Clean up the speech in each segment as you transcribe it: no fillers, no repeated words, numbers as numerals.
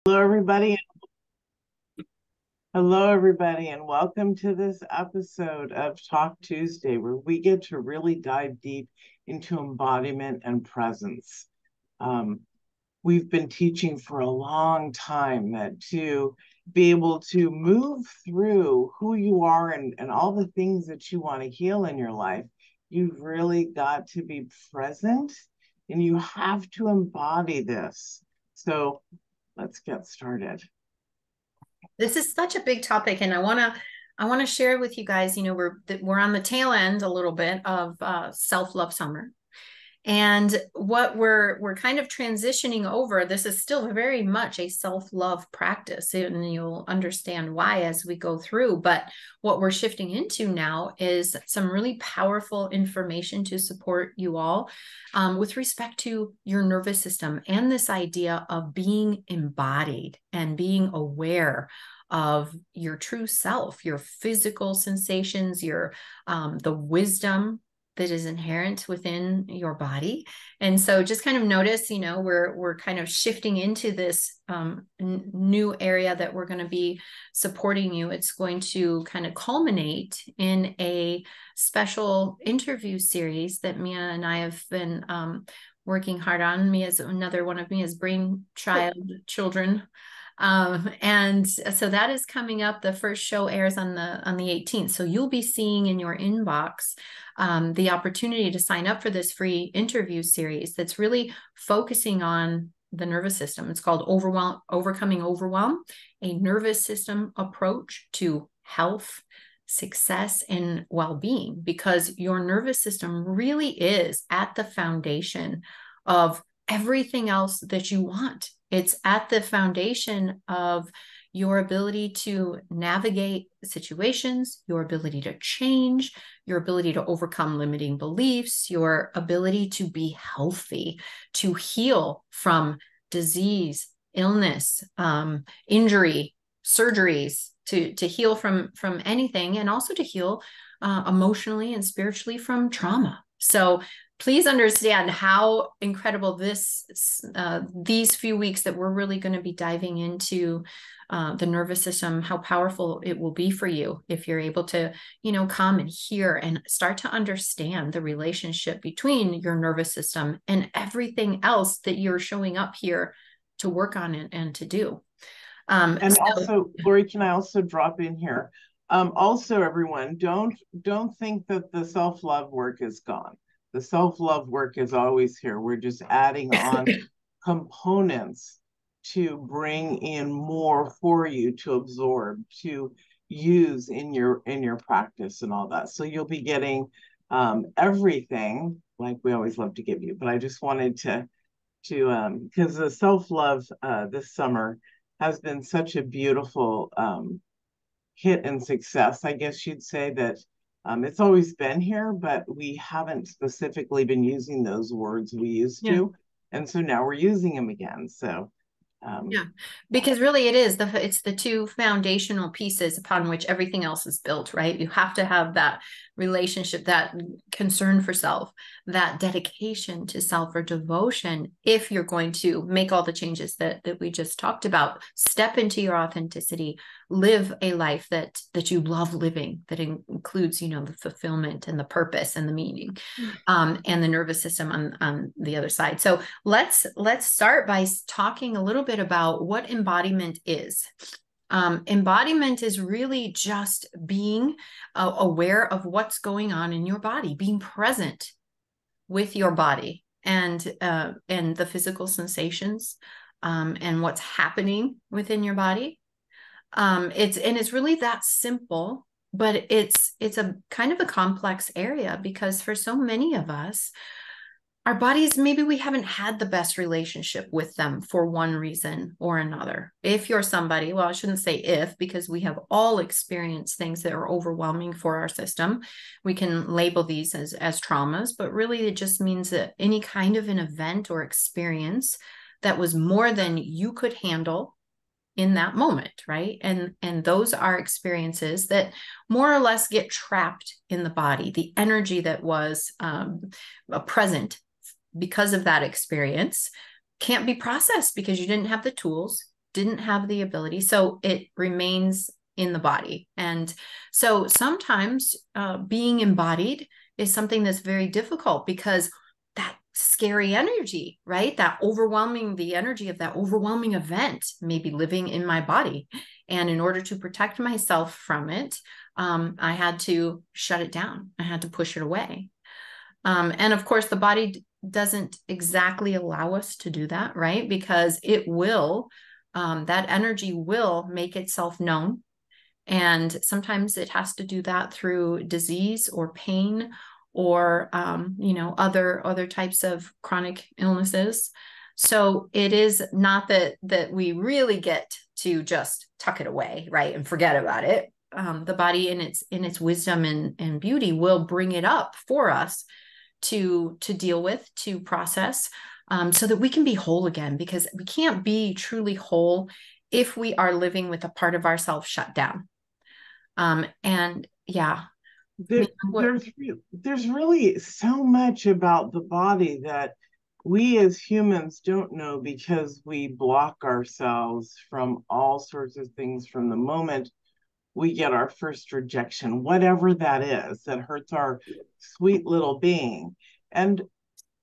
Hello, everybody. Hello, everybody, and welcome to this episode of Talk Tuesday, where we get to really dive deep into embodiment and presence. Um, we've been teaching for a long time that to be able to move through who you are and all the things that you want to heal in your life, you've really got to be present and you have to embody this. So let's get started. This is such a big topic, and I want to share with you guys. We're on the tail end a little bit of self-love summer, and what we're kind of transitioning over. This is still very much a self-love practice, and you'll understand why as we go through. But what we're shifting into now is some really powerful information to support you all with respect to your nervous system and this idea of being embodied and being aware of your true self, your physical sensations, your the wisdom that is inherent within your body. And so just kind of notice, we're kind of shifting into this new area that we're going to be supporting you. It's going to kind of culminate in a special interview series that Mia and I have been working hard on. Mia's another one of Mia's brainchild children. And so that is coming up. The first show airs on the 18th. So you'll be seeing in your inbox the opportunity to sign up for this free interview series that's really focusing on the nervous system. It's called Overcoming Overwhelm, a nervous system approach to health, success, and well-being, because your nervous system really is at the foundation of everything else that you want. It's at the foundation of your ability to navigate situations, your ability to change, your ability to overcome limiting beliefs, your ability to be healthy, to heal from disease, illness, injury, surgeries, to heal from anything, and also to heal emotionally and spiritually from trauma. So please understand how incredible these few weeks that we're really going to be diving into the nervous system, how powerful it will be for you if you're able to, come and hear and start to understand the relationship between your nervous system and everything else that you're showing up here to work on it and to do. And also, Lori, can I also drop in here? Also, everyone, don't think that the self-love work is gone. The self-love work is always here. We're just adding on components to bring in more for you to absorb, to use in your practice and all that. So you'll be getting everything like we always love to give you. But I just wanted to because the self-love this summer has been such a beautiful hit and success. I guess you'd say that it's always been here, but we haven't specifically been using those words we used Yeah. to. And so now we're using them again. So Yeah, because really it's the two foundational pieces upon which everything else is built, right? You have to have that relationship, that concern for self, that dedication to self or devotion if you're going to make all the changes that we just talked about. Step into your authenticity, live a life that you love living, that includes, the fulfillment and the purpose and the meaning, and the nervous system on the other side. So let's start by talking a little bit about what embodiment is. Embodiment is really just being aware of what's going on in your body, being present with your body and the physical sensations and what's happening within your body. It's really that simple, but it's a kind of a complex area, because for so many of us, our bodies, maybe we haven't had the best relationship with them for one reason or another. If you're somebody, well, I shouldn't say if, because we have all experienced things that are overwhelming for our system. We can label these as traumas, but really it just means that any kind of an event or experience that was more than you could handle in that moment, right? And those are experiences that more or less get trapped in the body. The energy that was present because of that experience can't be processed because you didn't have the tools, didn't have the ability. So it remains in the body. And so sometimes being embodied is something that's very difficult because that scary energy, right? The energy of that overwhelming event may be living in my body. And in order to protect myself from it, I had to shut it down. I had to push it away. And of course, the body doesn't exactly allow us to do that, right? Because it will, that energy will make itself known. And sometimes it has to do that through disease or pain or, other types of chronic illnesses. So it is not that we really get to just tuck it away, right, and forget about it. The body in its wisdom and beauty will bring it up for us to deal with, to process, so that we can be whole again, because we can't be truly whole if we are living with a part of ourselves shut down. And yeah, there's really so much about the body that we as humans don't know, because we block ourselves from all sorts of things from the moment we get our first rejection, whatever that is, that hurts our sweet little being. And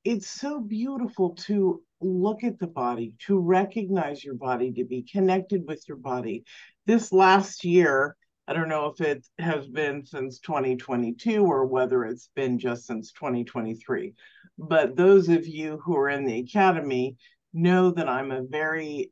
it's so beautiful to look at the body, to recognize your body, to be connected with your body. This last year, I don't know if it has been since 2022 or whether it's been just since 2023, but those of you who are in the academy know that I'm a very,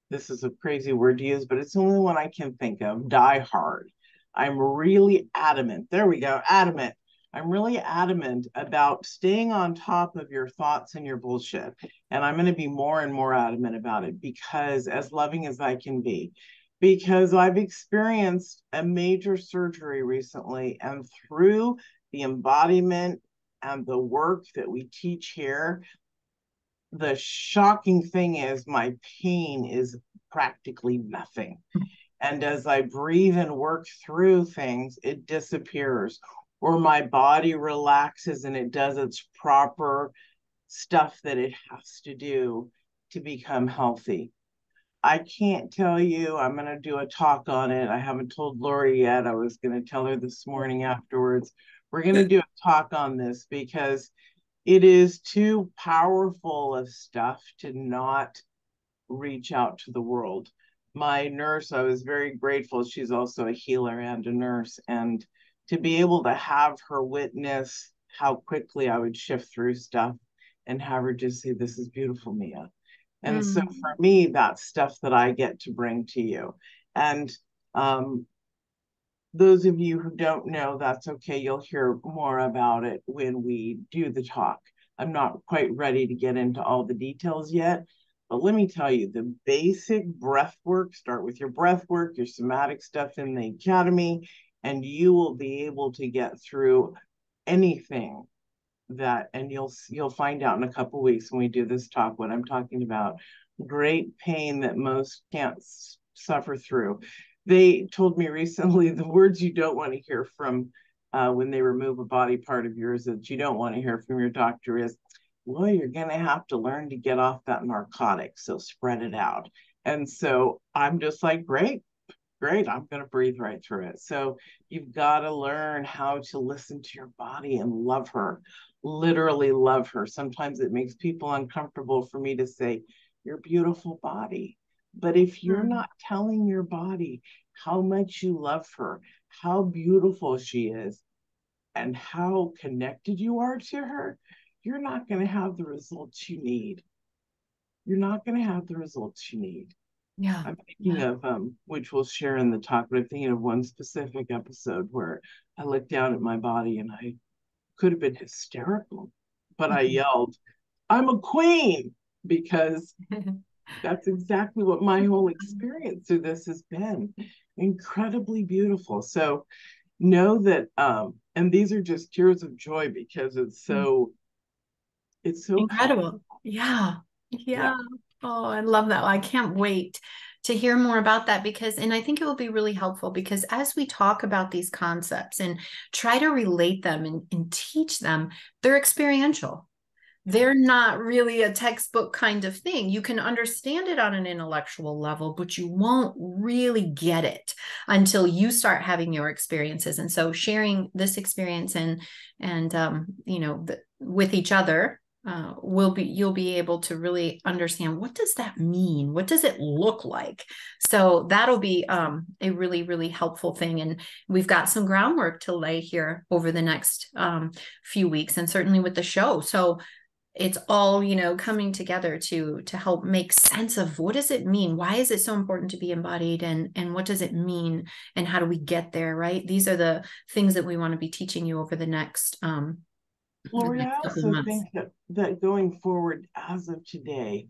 this is a crazy word to use, but it's the only one I can think of, die hard. I'm really adamant. There we go, adamant. I'm really adamant about staying on top of your thoughts and your bullshit. And I'm going to be more and more adamant about it, because as loving as I can be, because I've experienced a major surgery recently, and through the embodiment and the work that we teach here, the shocking thing is my pain is practically nothing. And as I breathe and work through things, it disappears, or my body relaxes and it does its proper stuff that it has to do to become healthy. I can't tell you, I'm going to do a talk on it. I haven't told Lori yet. I was going to tell her this morning afterwards. We're going to do a talk on this because it is too powerful of stuff to not reach out to the world. My nurse, I was very grateful. She's also a healer and a nurse. And to be able to have her witness how quickly I would shift through stuff and have her just say, "This is beautiful, Mia." And so for me, that's stuff that I get to bring to you. And those of you who don't know, that's okay. You'll hear more about it when we do the talk. I'm not quite ready to get into all the details yet, but let me tell you, the basic breath work, start with your breath work, your somatic stuff in the academy, and you will be able to get through anything that, and you'll find out in a couple of weeks when we do this talk what I'm talking about. Great pain that most can't suffer through. They told me recently the words you don't want to hear from when they remove a body part of yours that you don't want to hear from your doctor is, "Well, you're going to have to learn to get off that narcotic, so spread it out." And so I'm just like, great, I'm going to breathe right through it. So you've got to learn how to listen to your body and love her, literally love her. Sometimes it makes people uncomfortable for me to say, "Your beautiful body." But if you're not telling your body how much you love her, how beautiful she is, and how connected you are to her, you're not going to have the results you need. You're not going to have the results you need. Yeah. I'm thinking of, which we'll share in the talk, but I'm thinking of one specific episode where I looked down at my body and I could have been hysterical, but I yelled, "I'm a queen," because that's exactly what my whole experience through this has been. Incredibly beautiful. So know that, and these are just tears of joy because it's so incredible. powerful. Yeah. Oh, I love that. I can't wait to hear more about that, because, and I think it will be really helpful, because as we talk about these concepts and try to relate them and teach them, they're experiential. they're not really a textbook kind of thing. You can understand it on an intellectual level, but you won't really get it until you start having your experiences. And so sharing this experience and with each other, you'll be able to really understand, what does that mean? What does it look like? So that'll be a really, really helpful thing. And we've got some groundwork to lay here over the next few weeks, and certainly with the show. So it's all, coming together to help make sense of, what does it mean? Why is it so important to be embodied? And what does it mean? And how do we get there, right? These are the things that we want to be teaching you over the next Lori, I also think that going forward, as of today,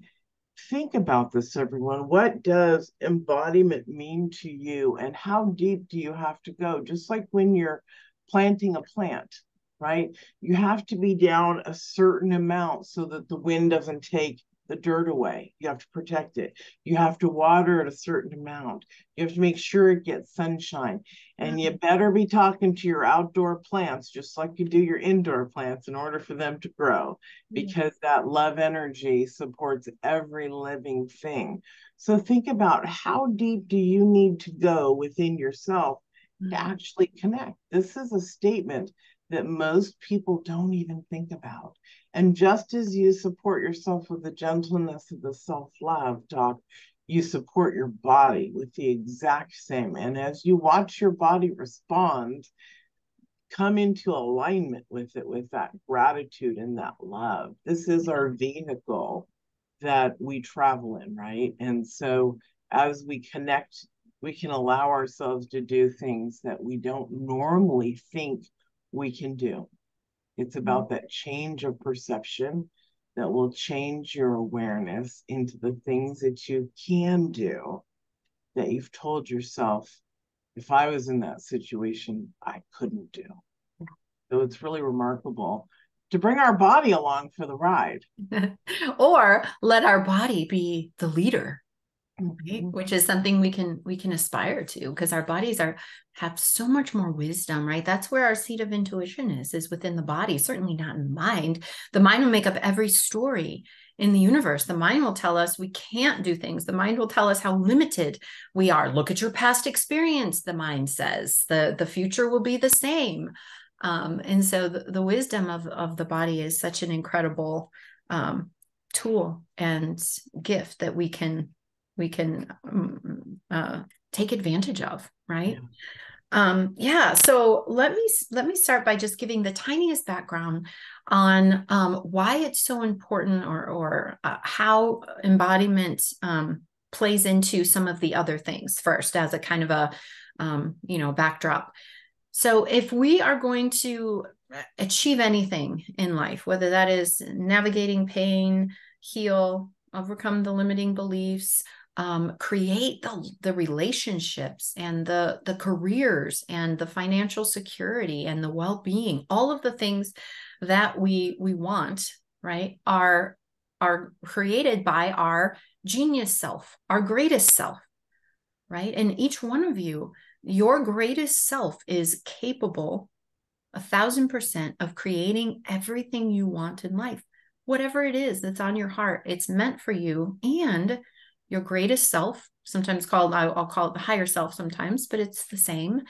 think about this, everyone. What does embodiment mean to you, and how deep do you have to go? Just like when you're planting a plant, right? You have to be down a certain amount so that the wind doesn't take the dirt away. You have to protect it. You have to water it a certain amount. You have to make sure it gets sunshine. And you better be talking to your outdoor plants just like you do your indoor plants in order for them to grow, because that love energy supports every living thing. So think about, how deep do you need to go within yourself to actually connect? This is a statement that most people don't even think about. And just as you support yourself with the gentleness of the self-love talk, you support your body with the exact same. And as you watch your body respond, come into alignment with it, with that gratitude and that love. This is our vehicle that we travel in, right? And so as we connect, we can allow ourselves to do things that we don't normally think we can do. It's about that change of perception that will change your awareness into the things that you can do, that you've told yourself, if I was in that situation, I couldn't do. So it's really remarkable to bring our body along for the ride. Or let our body be the leader. Right? Which is something we can aspire to, because our bodies have so much more wisdom, right? That's where our seat of intuition is within the body, certainly not in the mind. The mind will make up every story in the universe. The mind will tell us we can't do things. The mind will tell us how limited we are. Look at your past experience, the mind says. The future will be the same. And so the wisdom of the body is such an incredible tool and gift that we can take advantage of, right? So let me start by just giving the tiniest background on why it's so important, or how embodiment plays into some of the other things first, as a kind of a backdrop. So if we are going to achieve anything in life, whether that is navigating pain, heal, overcome the limiting beliefs, create the relationships and the careers and the financial security and the well-being, all of the things that we want, right, are created by our genius self, our greatest self, right? And each one of you, your greatest self is capable 1,000% of creating everything you want in life, whatever it is that's on your heart. It's meant for you. And your greatest self, sometimes called, I'll call it the higher self sometimes, but it's the same,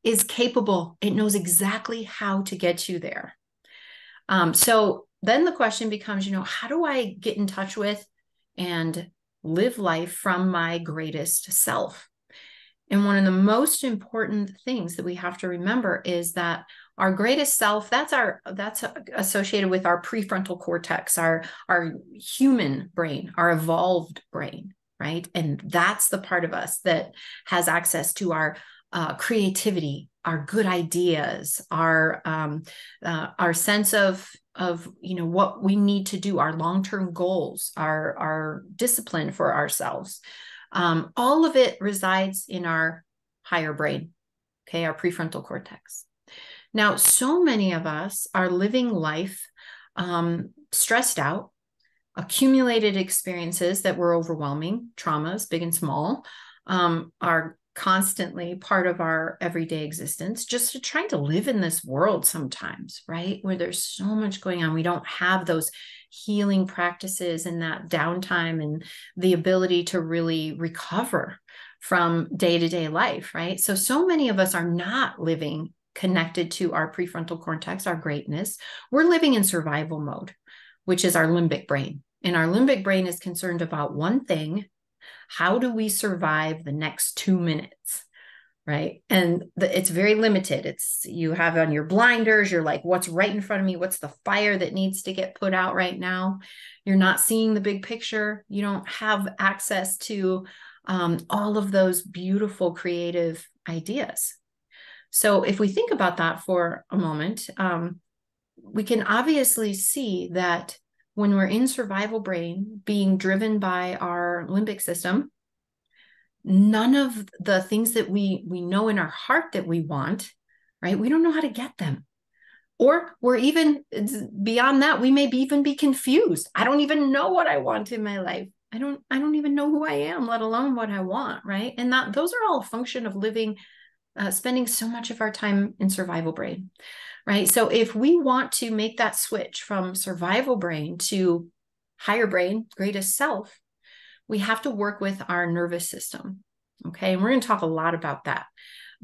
is capable. It knows exactly how to get you there. So then the question becomes, how do I get in touch with and live life from my greatest self? And one of the most important things that we have to remember is that our greatest self, that's associated with our prefrontal cortex, our human brain, our evolved brain, right? And that's the part of us that has access to our creativity, our good ideas, our sense of what we need to do, our long-term goals, our discipline for ourselves. All of it resides in our higher brain, okay, our prefrontal cortex. Now, so many of us are living life stressed out, accumulated experiences that were overwhelming, traumas, big and small, are constantly part of our everyday existence, just to trying to live in this world sometimes, right? Where there's so much going on. We don't have those healing practices and that downtime and the ability to really recover from day-to-day life, right? So many of us are not living connected to our prefrontal cortex, our greatness. We're living in survival mode, which is our limbic brain. And our limbic brain is concerned about one thing: how do we survive the next 2 minutes? Right. And it's very limited. It's, you have on your blinders, you're like, what's right in front of me? What's the fire that needs to get put out right now? You're not seeing the big picture. You don't have access to all of those beautiful creative ideas. So if we think about that for a moment, we can obviously see that when we're in survival brain, being driven by our limbic system, none of the things that we know in our heart that we want, right? We don't know how to get them. Or we're even beyond that, we may even be confused. I don't even know what I want in my life. I don't even know who I am, let alone what I want, right? And that those are all a function of living, spending so much of our time in survival brain, right? So if we want to make that switch from survival brain to higher brain, greatest self, we have to work with our nervous system. Okay. And we're going to talk a lot about that.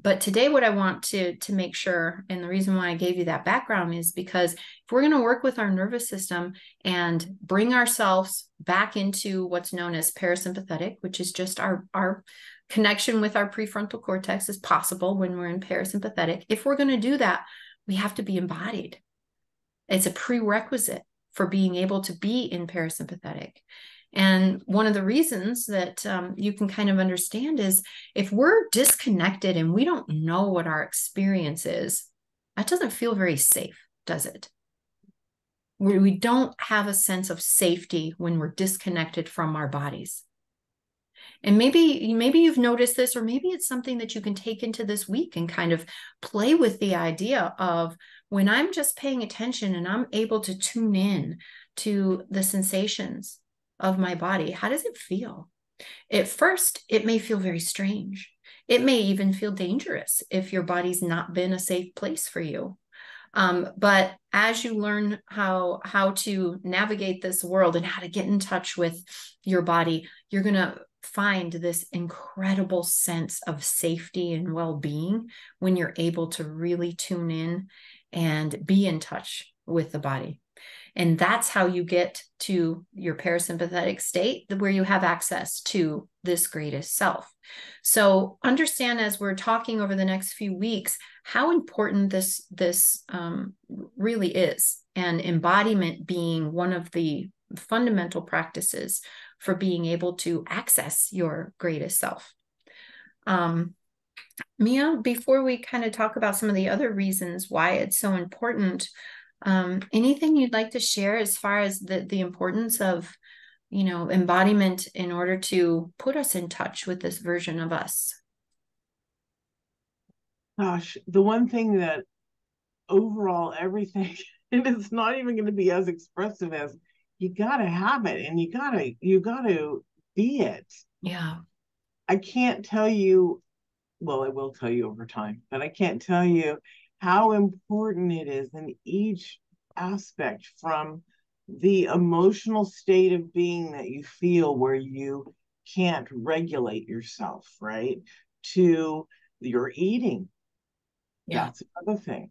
But today, what I want to make sure, and the reason why I gave you that background, is because if we're going to work with our nervous system and bring ourselves back into what's known as parasympathetic, which is just our connection with our prefrontal cortex is possible when we're in parasympathetic. If we're going to do that, we have to be embodied. It's a prerequisite for being able to be in parasympathetic. And one of the reasons that you can kind of understand is if we're disconnected and we don't know what our experience is, that doesn't feel very safe, does it? We don't have a sense of safety when we're disconnected from our bodies. And maybe you've noticed this, or maybe it's something that you can take into this week and kind of play with the idea of, when I'm just paying attention and I'm able to tune in to the sensations of my body, how does it feel? At first, it may feel very strange. It may even feel dangerous if your body's not been a safe place for you. But as you learn how to navigate this world and how to get in touch with your body, you're going to find this incredible sense of safety and well-being when you're able to really tune in and be in touch with the body. And that's how you get to your parasympathetic state, where you have access to this greatest self. So understand, as we're talking over the next few weeks, how important this really is, and embodiment being one of the fundamental practices for being able to access your greatest self. Mia, before we kind of talk about some of the other reasons why it's so important, anything you'd like to share as far as the importance of, embodiment in order to put us in touch with this version of us? Gosh, the one thing that overall everything, it is not even going to be as expressive as, you got to have it, and you got to be it. Yeah. I can't tell you, well, I will tell you over time, but I can't tell you how important it is in each aspect, from the emotional state of being that you feel where you can't regulate yourself, right? To your eating. Yeah. That's another thing.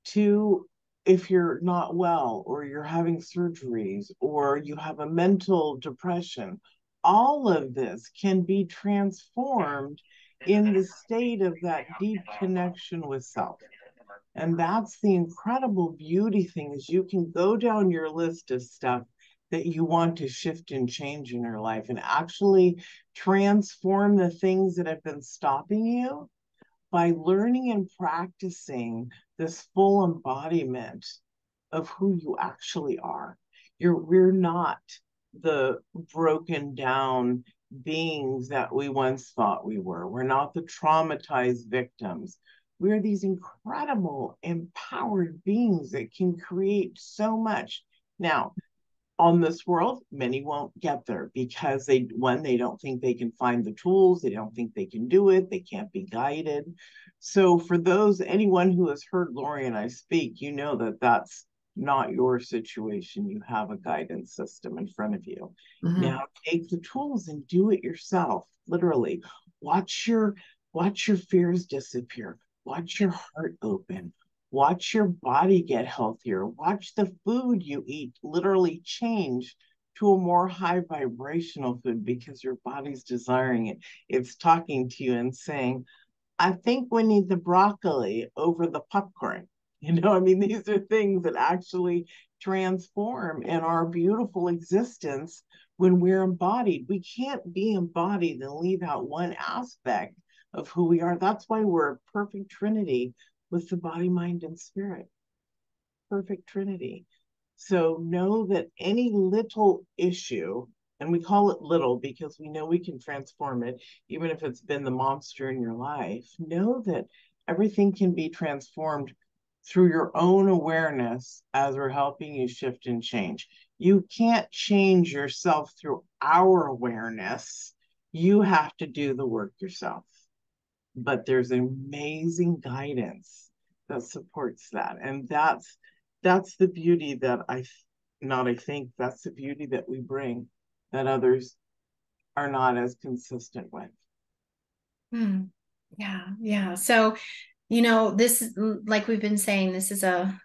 To, if you're not well, or you're having surgeries, or you have a mental depression, all of this can be transformed in the state of that deep connection with self. And that's the incredible beauty thing, is you can go down your list of stuff that you want to shift and change in your life, and actually transform the things that have been stopping you by learning and practicing this full embodiment of who you actually are. We're not the broken down beings that we once thought we were. We're not the traumatized victims. We're these incredible, empowered beings that can create so much. Now, on this world, many won't get there because they don't think they can find the tools, they don't think they can do it, they can't be guided. So for those, anyone who has heard Lori and I speak, you know that that's not your situation. You have a guidance system in front of you. Mm-hmm. Now take the tools and do it yourself. Literally, watch your fears disappear. Watch your heart open. Watch your body get healthier. Watch the food you eat literally change to a more high vibrational food because your body's desiring it. It's talking to you and saying, I think we need the broccoli over the popcorn. You know, I mean, these are things that actually transform in our beautiful existence when we're embodied. We can't be embodied and leave out one aspect of who we are. That's why we're a perfect trinity with the body, mind, and spirit. Perfect trinity. So know that any little issue, and we call it little because we know we can transform it, even if it's been the monster in your life, know that everything can be transformed through your own awareness as we're helping you shift and change. You can't change yourself through our awareness. You have to do the work yourself. But there's amazing guidance that supports that. And that's the beauty that that's the beauty that we bring that others are not as consistent with. Yeah. So, you know, this is, like we've been saying, this is a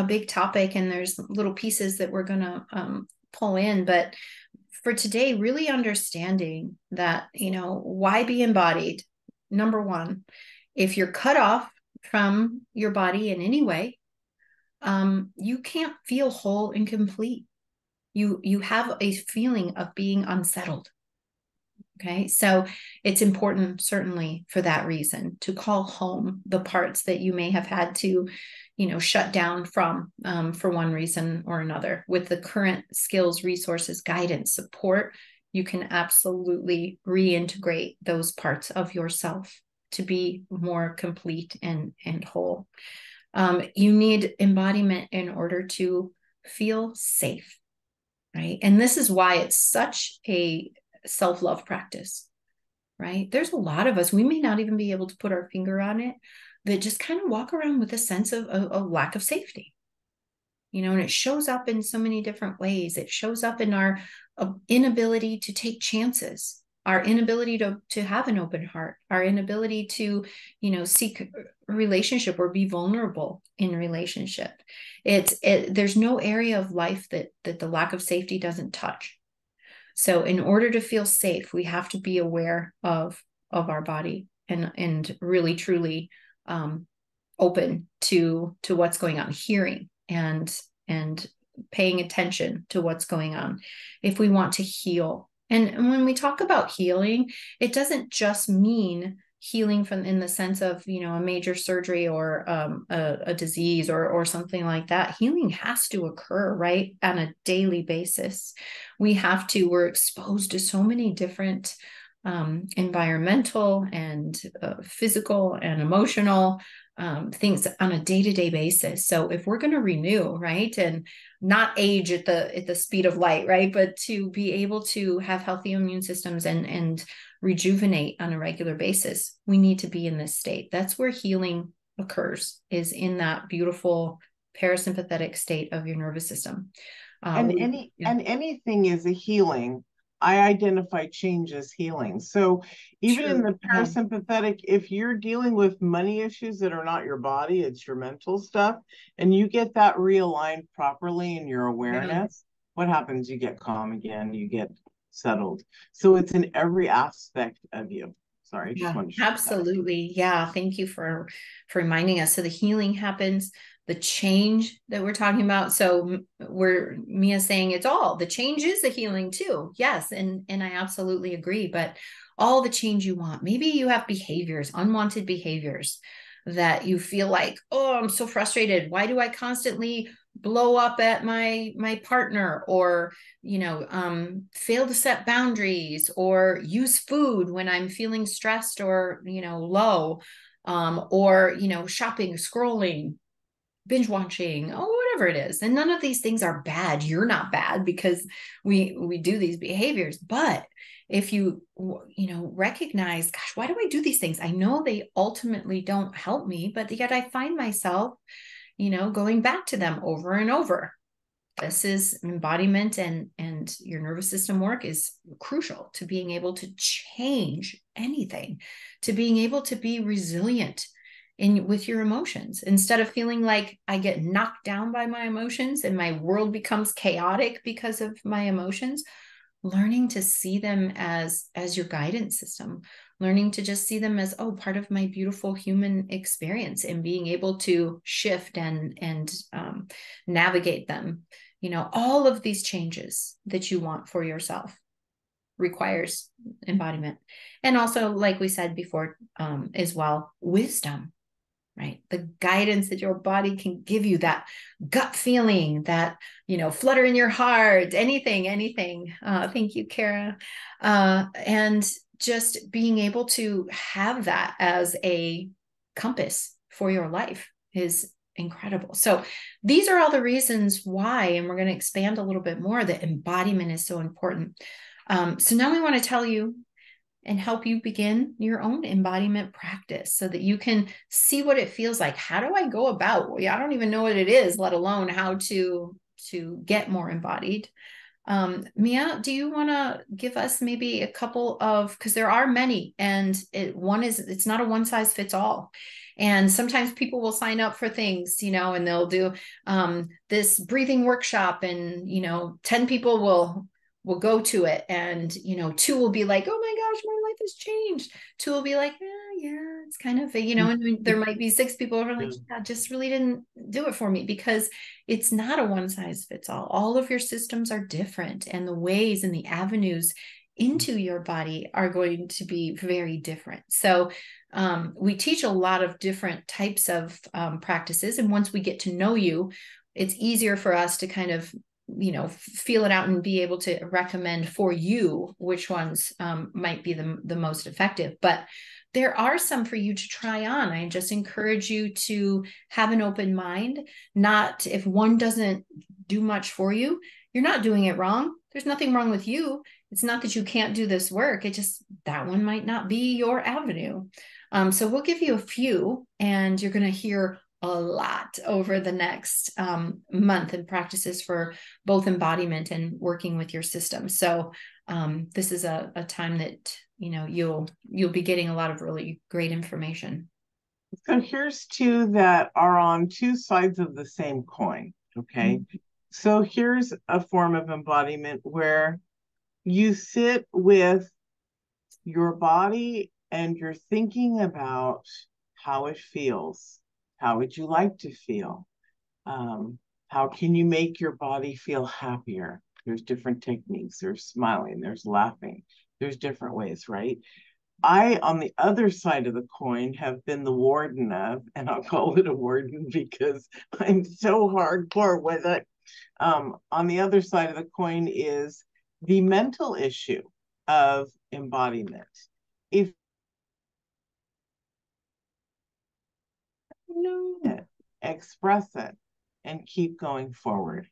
big topic, and there's little pieces that we're going to pull in. But for today, really understanding that, you know, why be embodied? Number one, if you're cut off from your body in any way, you can't feel whole and complete. You have a feeling of being unsettled. Okay, so it's important, certainly for that reason, to call home the parts that you may have had to, you know, shut down from for one reason or another. With the current skills, resources, guidance, support, you can absolutely reintegrate those parts of yourself to be more complete and whole. You need embodiment in order to feel safe, right? And this is why it's such a self-love practice, right? There's a lot of us, we may not even be able to put our finger on it, that just kind of walk around with a sense of a lack of safety, you know, and it shows up in so many different ways. It shows up in our inability to take chances, our inability to have an open heart, our inability to, you know, seek a relationship or be vulnerable in relationship. There's no area of life that the lack of safety doesn't touch. So in order to feel safe, we have to be aware of our body and really truly open to what's going on, hearing and paying attention to what's going on if we want to heal. And when we talk about healing, it doesn't just mean healing from in the sense of, you know, a major surgery or a disease or something like that. Healing has to occur, right, on a daily basis. We're exposed to so many different environmental and physical and emotional things on a day-to-day basis. So if we're going to renew, right, and not age at the speed of light, right, but to be able to have healthy immune systems and rejuvenate on a regular basis, we need to be in this state. That's where healing occurs, is in that beautiful parasympathetic state of your nervous system. Anything is a healing. I identify change as healing. So even in the parasympathetic, if you're dealing with money issues that are not your body, it's your mental stuff, and you get that realigned properly in your awareness, what happens? You get calm again, you get settled. So it's in every aspect of you. Sorry, I just want to share absolutely. Yeah. Thank you for reminding us. So the healing happens, the change that we're talking about. So Mia's saying it's all, the change is the healing too. Yes. And I absolutely agree, but all the change you want, maybe you have behaviors, unwanted behaviors that you feel like, oh, I'm so frustrated. Why do I constantly blow up at my partner, or, you know, fail to set boundaries, or use food when I'm feeling stressed or, you know, low, or, you know, shopping, scrolling, binge watching, or whatever it is. And none of these things are bad. You're not bad because we do these behaviors. But if you recognize, gosh, why do I do these things? I know they ultimately don't help me, but yet I find myself, going back to them over and over. This is embodiment, and your nervous system work is crucial to being able to change anything, to being able to be resilient with your emotions, instead of feeling like I get knocked down by my emotions and my world becomes chaotic because of my emotions. Learning to see them as your guidance system, learning to just see them as, oh, part of my beautiful human experience, and being able to shift and navigate them. All of these changes that you want for yourself requires embodiment. And also, like we said before, as well, wisdom, right? The guidance that your body can give you, that gut feeling, that, flutter in your heart, anything. Thank you, Kara. And just being able to have that as a compass for your life is incredible. So these are all the reasons why, and we're going to expand a little bit more, that embodiment is so important. So now we want to tell you and help you begin your own embodiment practice so that you can see what it feels like. How do I go about? Well, I don't even know what it is, let alone how to get more embodied. Mia, do you want to give us maybe a couple of, because there are many, and it's not a one size fits all. And sometimes people will sign up for things, and they'll do this breathing workshop, and 10 people will go to it, and 2 will be like, oh my gosh, my life has changed. 2 will be like, yeah, it's kind of and there might be 6 people who are like, yeah, just really didn't do it for me, because it's not a one size fits all of your systems are different, and the ways and the avenues into your body are going to be very different. So we teach a lot of different types of practices, and once we get to know you, it's easier for us to kind of feel it out and be able to recommend for you which ones might be the most effective. But there are some for you to try on. I just encourage you to have an open mind. Not, if one doesn't do much for you, you're not doing it wrong. There's nothing wrong with you. It's not that you can't do this work. It just, that one might not be your avenue. So we'll give you a few, and you're going to hear a lot over the next month in practices for both embodiment and working with your system. So this is a time that you'll be getting a lot of really great information. So here's 2 that are on 2 sides of the same coin. Okay. Mm-hmm. So here's a form of embodiment where you sit with your body and you're thinking about how it feels. How would you like to feel? How can you make your body feel happier? There's different techniques. There's smiling, there's laughing, there's different ways, right? I, on the other side of the coin, have been the warden of, and I'll call it a warden because I'm so hardcore with it. On the other side of the coin is the mental issue of embodiment. If you know it, express it, and keep going forward.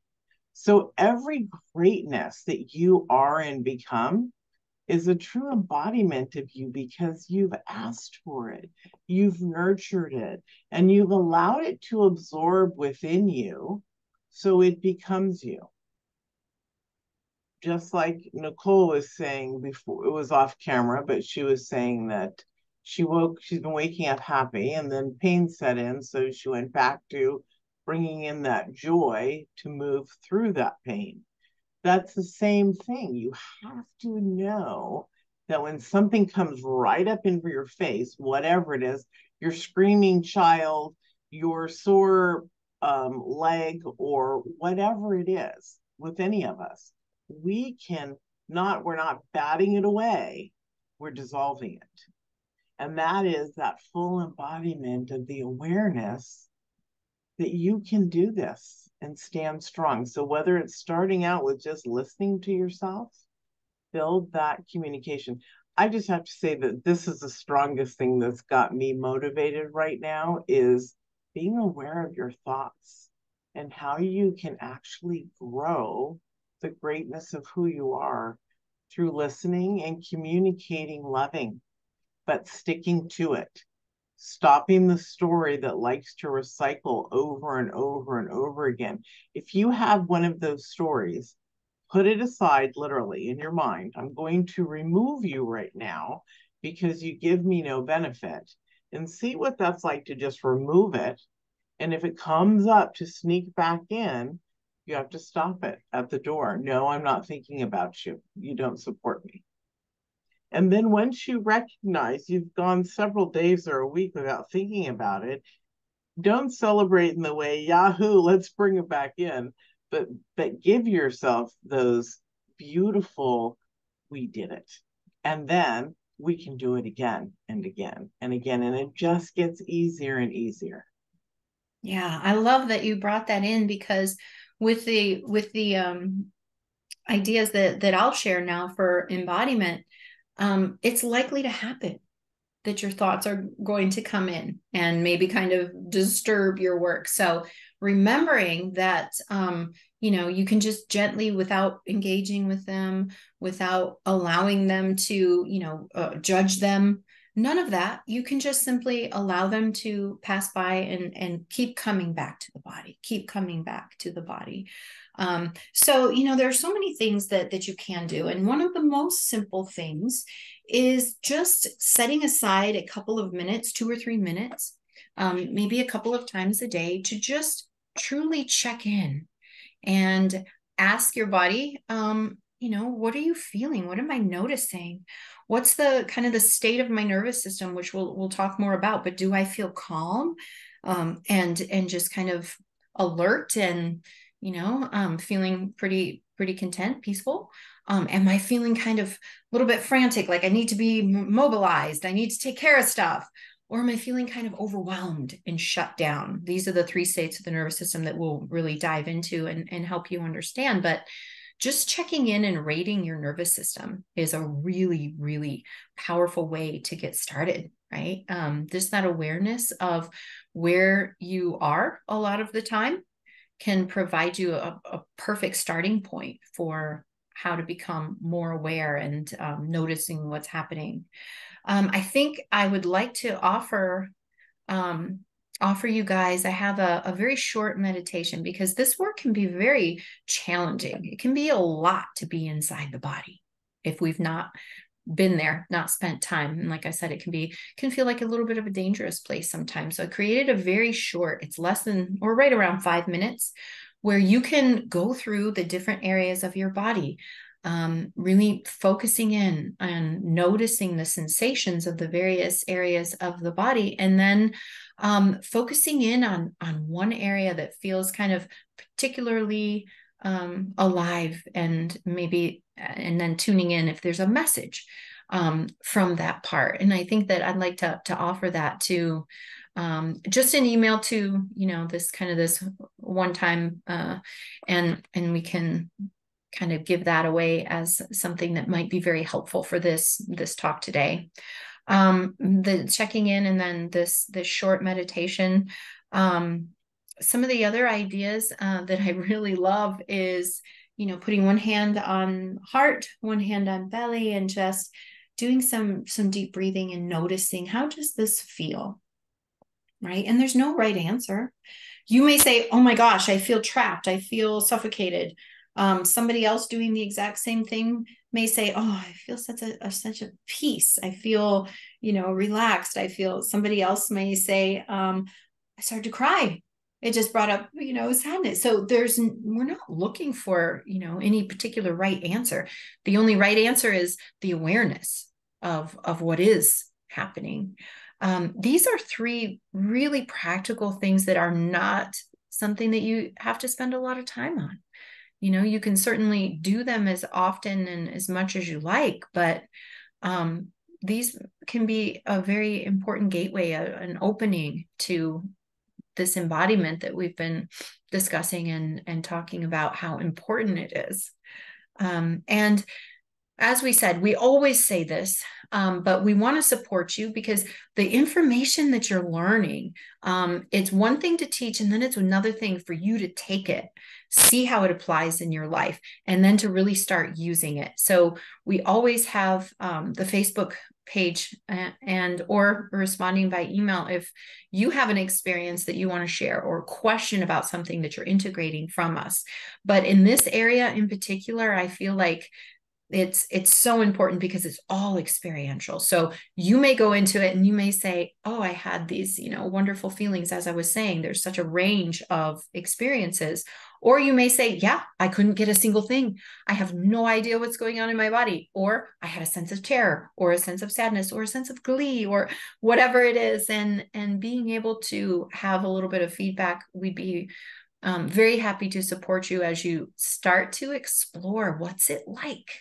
So every greatness that you are and become is a true embodiment of you because you've asked for it, you've nurtured it, and you've allowed it to absorb within you so it becomes you. Just like Nicole was saying before, it was off camera, but she was saying that she's been waking up happy, and then pain set in, so she went back to bringing in that joy to move through that pain. That's the same thing. You have to know that when something comes right up into your face, whatever it is, your screaming child, your sore leg, or whatever it is with any of us, we're not batting it away, we're dissolving it. And that is that full embodiment of the awareness that you can do this and stand strong. So whether it's starting out with just listening to yourself, build that communication. I just have to say that this is the strongest thing that's got me motivated right now, is being aware of your thoughts and how you can actually grow the greatness of who you are through listening and communicating loving, but sticking to it. Stopping the story that likes to recycle over and over and over again. If you have one of those stories, put it aside literally in your mind. I'm going to remove you right now because you give me no benefit, and see what that's like to just remove it. And if it comes up to sneak back in, you have to stop it at the door. No, I'm not thinking about you. You don't support me. And then once you recognize you've gone several days or a week without thinking about it, don't celebrate in the way, Yahoo, let's bring it back in, but give yourself those beautiful, we did it. And then we can do it again and again and again. And it just gets easier and easier. Yeah, I love that you brought that in, because with the ideas that I'll share now for embodiment, it's likely to happen that your thoughts are going to come in and maybe kind of disturb your work. So remembering that, you can just gently, without engaging with them, without allowing them to, judge them, none of that. You can just simply allow them to pass by and keep coming back to the body, keep coming back to the body. So, there are so many things that you can do. And one of the most simple things is just setting aside a couple of minutes, 2 or 3 minutes, maybe a couple of times a day, to just truly check in and ask your body, what are you feeling? What am I noticing? What's the kind of the state of my nervous system, which we'll talk more about, but do I feel calm, and just kind of alert and, feeling pretty content, peaceful? Am I feeling kind of a little bit frantic, like I need to be mobilized, I need to take care of stuff? Or am I feeling kind of overwhelmed and shut down? These are the 3 states of the nervous system that we'll really dive into and help you understand. But just checking in and rating your nervous system is a really, really powerful way to get started, right? Just that awareness of where you are a lot of the time can provide you a perfect starting point for how to become more aware and noticing what's happening. I think I would like to offer you guys, I have a very short meditation, because this work can be very challenging. It can be a lot to be inside the body if we've not been there, not spent time. And like I said, it can feel like a little bit of a dangerous place sometimes. So I created a very short, it's less than or right around 5 minutes, where you can go through the different areas of your body, really focusing in and noticing the sensations of the various areas of the body, and then focusing in on one area that feels kind of particularly alive, and then tuning in if there's a message from that part. And I think that I'd like to offer that to just an email to this one time, and we can kind of give that away as something that might be very helpful for this talk today. The checking in, and then this short meditation. Some of the other ideas that I really love is, putting one hand on heart, one hand on belly, and just doing some deep breathing and noticing, how does this feel? Right? And there's no right answer. You may say, oh my gosh, I feel trapped, I feel suffocated. Somebody else doing the exact same thing may say, oh, I feel such a peace, I feel relaxed. Somebody else may say, I started to cry, it just brought up sadness. So we're not looking for any particular right answer. The only right answer is the awareness of what is happening. These are 3 really practical things that are not something that you have to spend a lot of time on. You can certainly do them as often and as much as you like, but these can be a very important gateway, an opening to this embodiment that we've been discussing and talking about how important it is. And as we said, we always say this, but we want to support you because the information that you're learning, it's one thing to teach, and then it's another thing for you to take it, see how it applies in your life, and then to really start using it. So we always have the Facebook page and or responding by email if you have an experience that you want to share or question about something that you're integrating from us. But in this area in particular, I feel like it's so important because it's all experiential. So you may go into it and you may say, oh, I had these, wonderful feelings. As I was saying, there's such a range of experiences. Or you may say, yeah, I couldn't get a single thing. I have no idea what's going on in my body. Or I had a sense of terror or a sense of sadness or a sense of glee or whatever it is. And being able to have a little bit of feedback, we'd be very happy to support you as you start to explore what's it like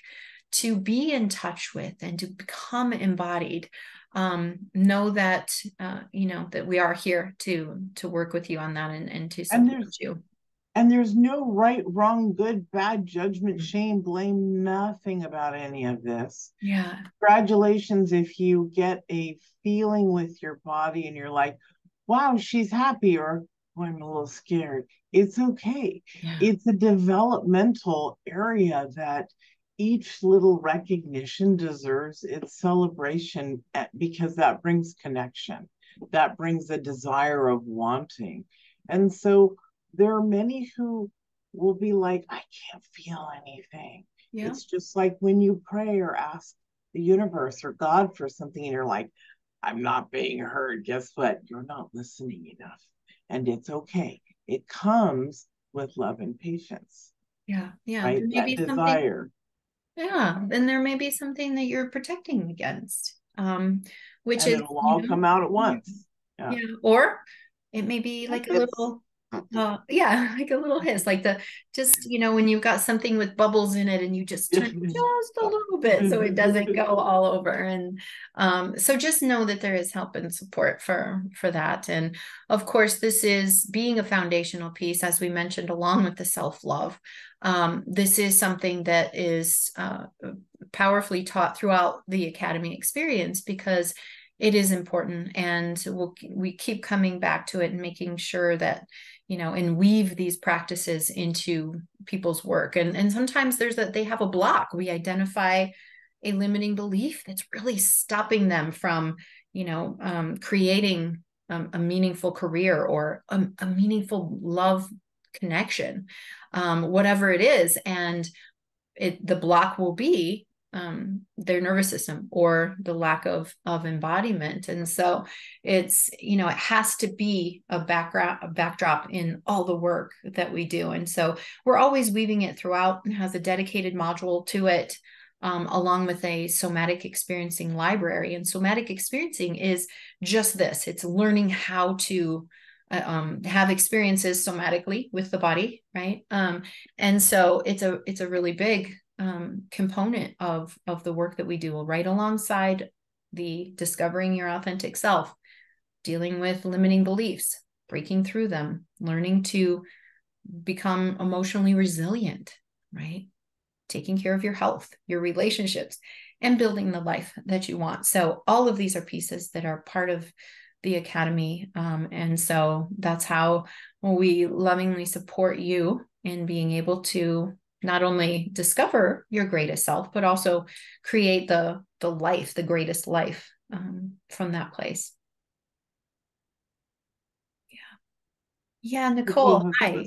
to be in touch with and to become embodied. Know that that we are here to work with you on that and to support you. And there's no right, wrong, good, bad, judgment, shame, blame, nothing about any of this. Yeah. Congratulations if you get a feeling with your body and you're like, wow, she's happy, or oh, I'm a little scared. It's okay. Yeah. It's a developmental area that each little recognition deserves its celebration because that brings connection. That brings a desire of wanting. And so there are many who will be like, I can't feel anything. Yeah. It's just like when you pray or ask the universe or God for something and you're like, I'm not being heard. Guess what? You're not listening enough. And it's okay. It comes with love and patience. Yeah. Yeah. Right? That desire. Yeah. And there may be something that you're protecting against, which and is it'll all come out at once. Yeah. Or it may be like a little like a little hiss, like when you've got something with bubbles in it and you just turn just a little bit so it doesn't go all over. And so just know that there is help and support for that. And of course, this is being a foundational piece, as we mentioned, along with the self-love. This is something that is powerfully taught throughout the Academy experience because it is important, and we keep coming back to it and making sure that and weave these practices into people's work. And sometimes they have a block. We identify a limiting belief that's really stopping them from creating a meaningful career or a meaningful love connection, whatever it is. And the block will be their nervous system or the lack of embodiment. And so it's, it has to be a backdrop in all the work that we do. And so we're always weaving it throughout. It has a dedicated module to it, along with a somatic experiencing library. And somatic experiencing is just this. It's learning how to have experiences somatically with the body, right? And so it's a really big component of the work that we do, right alongside the discovering your authentic self, dealing with limiting beliefs, breaking through them, learning to become emotionally resilient, right? Taking care of your health, your relationships, and building the life that you want. So all of these are pieces that are part of the Academy. And so that's how we lovingly support you in being able to not only discover your greatest self, but also create the life, the greatest life, from that place. Yeah. Nicole, hi.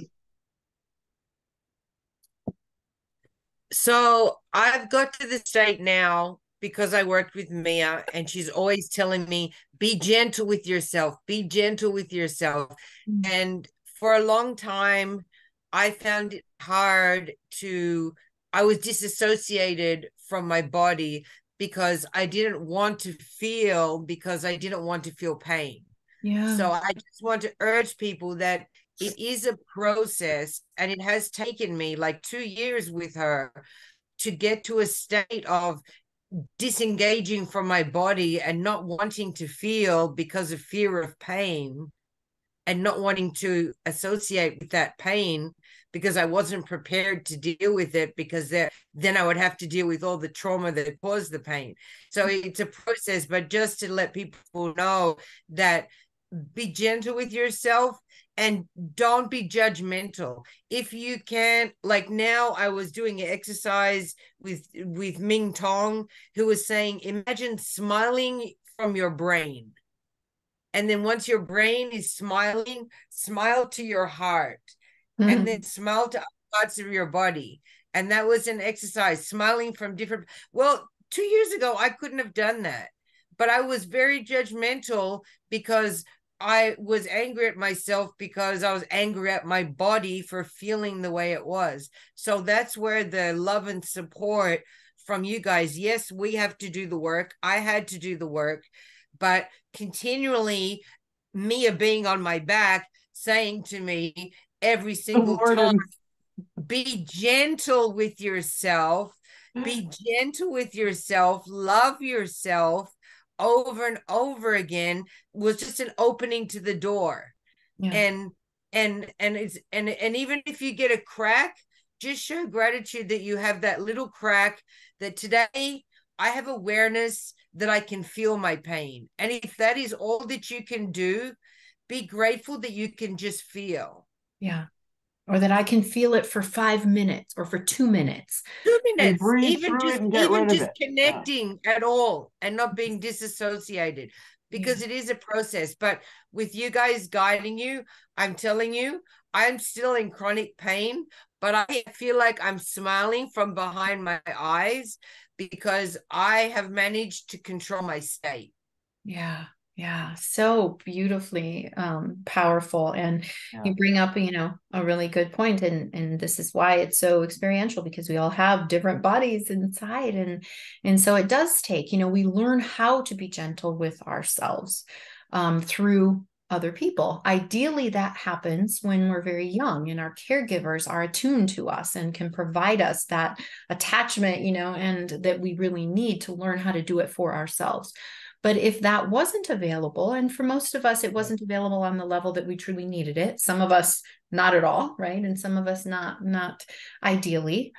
So I've got to the state now because I worked with Mia and she's always telling me, be gentle with yourself, be gentle with yourself. Mm-hmm. And for a long time, I found it hard I was disassociated from my body because I didn't want to feel pain. Yeah. So I just want to urge people that it is a process, and it has taken me like 2 years with her to get to a state of disengaging from my body and not wanting to feel because of fear of pain and not wanting to associate with that pain, because I wasn't prepared to deal with it, because then I would have to deal with all the trauma that caused the pain. So it's a process, but just to let people know that be gentle with yourself and don't be judgmental. If you can, like now I was doing an exercise with Ming Tong, who was saying, imagine smiling from your brain. And then once your brain is smiling, smile to your heart, and then smile to other parts of your body. And that was an exercise, smiling from different. Well, 2 years ago, I couldn't have done that, but I was very judgmental because I was angry at myself, because I was angry at my body for feeling the way it was. So that's where the love and support from you guys. Yes, we have to do the work. I had to do the work, but continually Mia being on my back, saying to me every single time, be gentle with yourself, be gentle with yourself, love yourself, over and over again, was just an opening to the door. Yeah. And even if you get a crack, just show gratitude that you have that little crack, that today I have awareness that I can feel my pain. And if that is all that you can do, be grateful that you can just feel. Yeah. Or that I can feel it for 5 minutes or for 2 minutes. 2 minutes, even just connecting at all and not being disassociated, because it is a process. But with you guys guiding you, I'm telling you, I'm still in chronic pain, but I feel like I'm smiling from behind my eyes because I have managed to control my state. Yeah. Yeah, so beautifully powerful. And you bring up, a really good point. And this is why it's so experiential, because we all have different bodies inside. And so it does take, we learn how to be gentle with ourselves through other people. Ideally, that happens when we're very young and our caregivers are attuned to us and can provide us that attachment, and that we really need to learn how to do it for ourselves. But if that wasn't available, and for most of us, it wasn't available on the level that we truly needed it, some of us not at all, right? And some of us not ideally,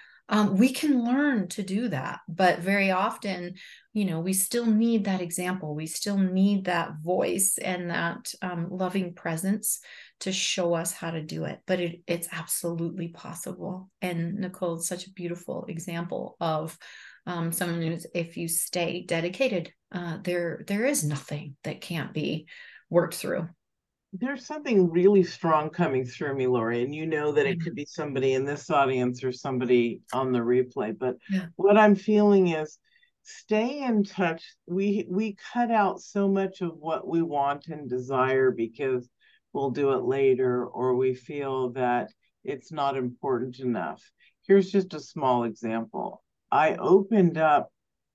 we can learn to do that. But very often, we still need that example. We still need that voice and that loving presence to show us how to do it. But it's absolutely possible. And Nicole is such a beautiful example of someone who's, if you stay dedicated, there is nothing that can't be worked through. There's something really strong coming through me, Lori, and that it could be somebody in this audience or somebody on the replay. But what I'm feeling is, stay in touch. We cut out so much of what we want and desire because we'll do it later, or we feel that it's not important enough. Here's just a small example. I opened up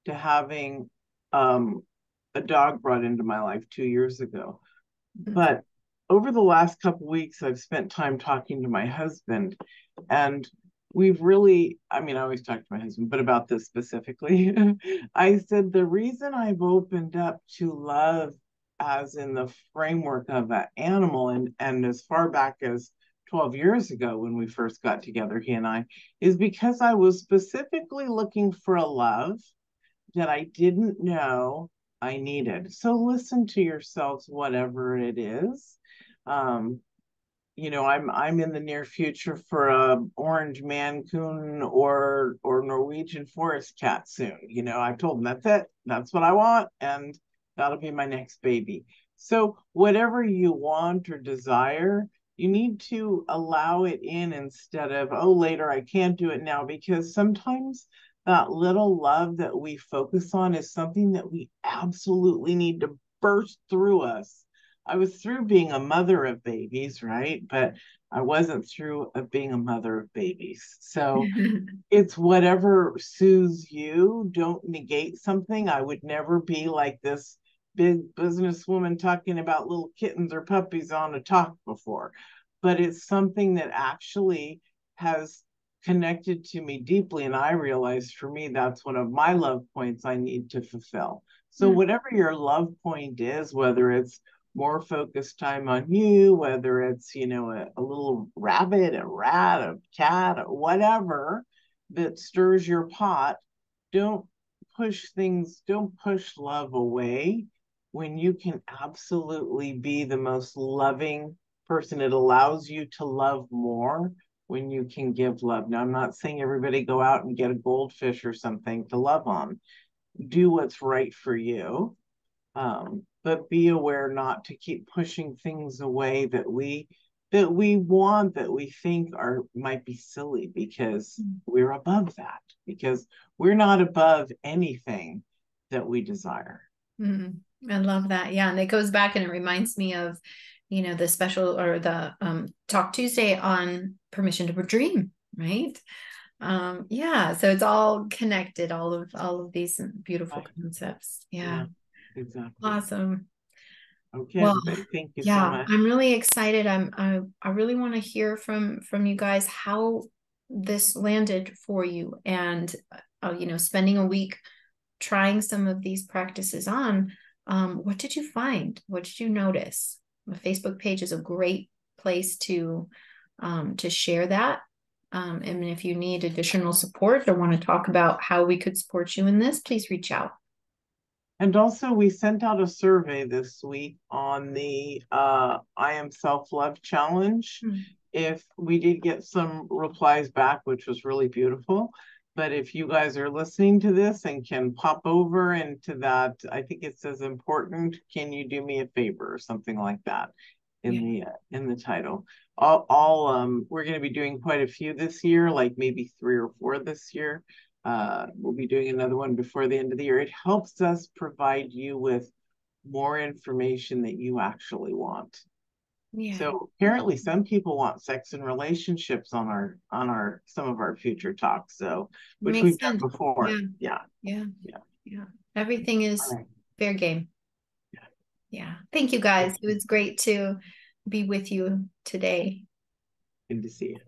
to having a dog brought into my life 2 years ago. But over the last couple of weeks, I've spent time talking to my husband, and we've really, I always talk to my husband, but about this specifically, I said, the reason I've opened up to love as in the framework of an animal, and as far back as 12 years ago when we first got together, he and I, is because I was specifically looking for a love that I didn't know I needed. So listen to yourselves, whatever it is. I'm in the near future for a orange Mancoon or Norwegian forest cat soon. I told them that's it. That's what I want, and that'll be my next baby. So whatever you want or desire, you need to allow it in instead of, oh, later, I can't do it now, because sometimes that little love that we focus on is something that we absolutely need to burst through us. I was through being a mother of babies, right? But I wasn't through being a mother of babies. So it's whatever soothes you. Don't negate something. I would never be like this big businesswoman talking about little kittens or puppies on a talk before. But it's something that actually has connected to me deeply. And I realized for me, that's one of my love points I need to fulfill. So whatever your love point is, whether it's more focused time on you, whether it's, you know, a little rabbit, a rat, a cat, whatever that stirs your pot. Don't don't push love away when you can absolutely be the most loving person. It allows you to love more when you can give love. Now, I'm not saying everybody go out and get a goldfish or something to love on. Do what's right for you. But be aware not to keep pushing things away that we want, that we think might be silly, because we're above that, because we're not above anything that we desire. I love that. Yeah. And it goes back and it reminds me of, you know, the special or the Talk Tuesday on permission to dream, right? Yeah. So it's all connected, all of these beautiful concepts. Yeah. Exactly. Awesome. Okay, well, everybody, thank you yeah, so much. I'm really excited. I really want to hear from you guys how this landed for you, and you know, spending a week trying some of these practices on. What did you find? What did you notice? The Facebook page is a great place to share that. And if you need additional support or want to talk about how we could support you in this, please reach out. And also, we sent out a survey this week on the I Am Self-Love Challenge. If we did get some replies back, which was really beautiful. But if you guys are listening to this and can pop over into that, I think it says important, can you do me a favor or something like that in the title. We're going to be doing quite a few this year, like maybe 3 or 4 this year. We'll be doing another one before the end of the year. It helps us provide you with more information that you actually want. Yeah. So apparently some people want sex and relationships on some of our future talks. So which we've done before. Yeah. Everything is fair game. Yeah. Thank you guys. It was great to be with you today. Good to see you.